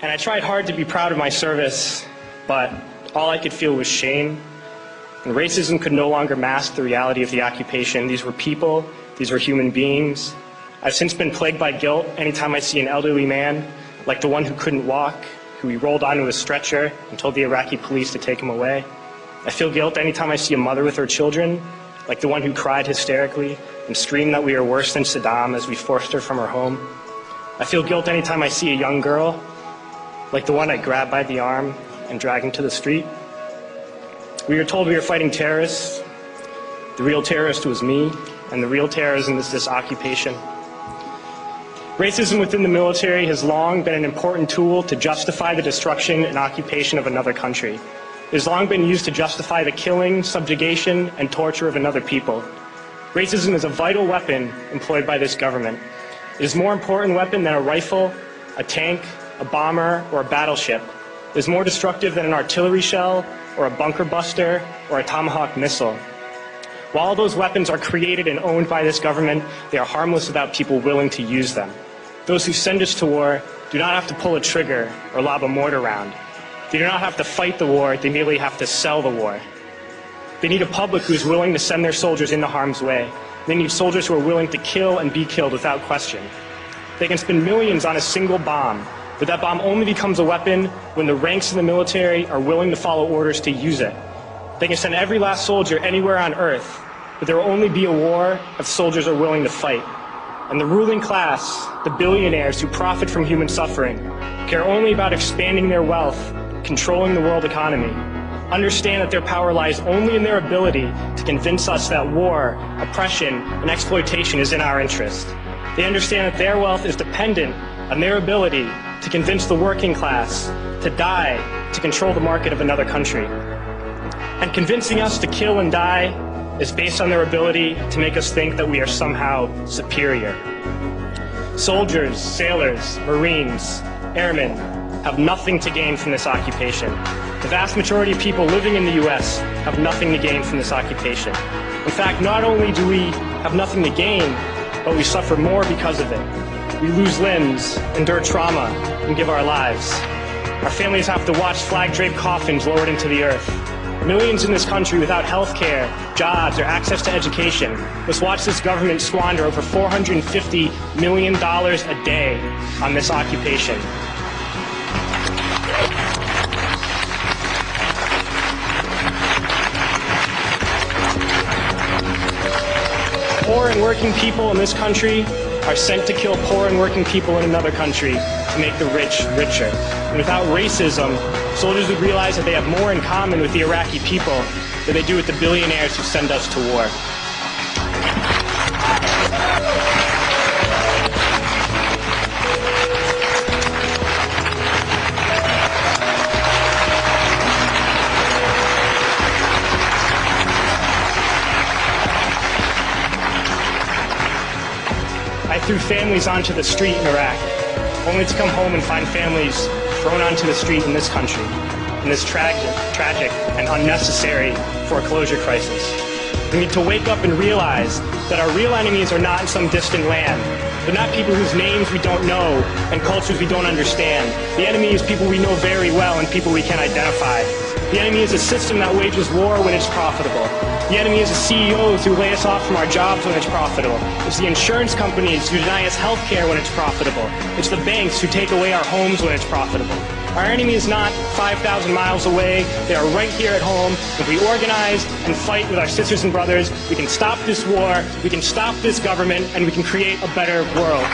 And I tried hard to be proud of my service, but all I could feel was shame. And racism could no longer mask the reality of the occupation. These were people, these were human beings. I've since been plagued by guilt anytime I see an elderly man, like the one who couldn't walk, who we rolled onto a stretcher and told the Iraqi police to take him away. I feel guilt anytime I see a mother with her children, like the one who cried hysterically and screamed that we are worse than Saddam as we forced her from her home. I feel guilt anytime I see a young girl, like the one I grabbed by the arm and dragged into the street. We were told we were fighting terrorists. The real terrorist was me, and the real terrorism is this occupation. Racism within the military has long been an important tool to justify the destruction and occupation of another country. It has long been used to justify the killing, subjugation, and torture of another people. Racism is a vital weapon employed by this government. It is a more important weapon than a rifle, a tank, a bomber, or a battleship. It is more destructive than an artillery shell, or a bunker buster, or a Tomahawk missile. While those weapons are created and owned by this government, they are harmless without people willing to use them. Those who send us to war do not have to pull a trigger or lob a mortar round. They do not have to fight the war, they merely have to sell the war. They need a public who is willing to send their soldiers into harm's way. They need soldiers who are willing to kill and be killed without question. They can spend millions on a single bomb, but that bomb only becomes a weapon when the ranks in the military are willing to follow orders to use it. They can send every last soldier anywhere on earth, but there will only be a war if soldiers are willing to fight. And the ruling class, the billionaires who profit from human suffering, care only about expanding their wealth, controlling the world economy. Understand that their power lies only in their ability to convince us that war, oppression, and exploitation is in our interest. They understand that their wealth is dependent on their ability to convince the working class to die to control the market of another country. And convincing us to kill and die is based on their ability to make us think that we are somehow superior. Soldiers, sailors, Marines, airmen have nothing to gain from this occupation. The vast majority of people living in the U.S. have nothing to gain from this occupation. In fact, not only do we have nothing to gain, but we suffer more because of it. We lose limbs, endure trauma, and give our lives. Our families have to watch flag-draped coffins lowered into the earth. Millions in this country without health care, jobs, or access to education must watch this government squander over $450 million a day on this occupation. Poor and working people in this country are sent to kill poor and working people in another country to make the rich richer. And without racism, soldiers would realize that they have more in common with the Iraqi people than they do with the billionaires who send us to war. I threw families onto the street in Iraq, only to come home and find families thrown onto the street in this country, in this tragic and unnecessary foreclosure crisis. We need to wake up and realize that our real enemies are not in some distant land. They're not people whose names we don't know and cultures we don't understand. The enemy is people we know very well and people we can identify. The enemy is a system that wages war when it's profitable. The enemy is the CEOs who lay us off from our jobs when it's profitable. It's the insurance companies who deny us health care when it's profitable. It's the banks who take away our homes when it's profitable. Our enemy is not 5,000 miles away. They are right here at home. If we organize and fight with our sisters and brothers, we can stop this war, we can stop this government, and we can create a better world.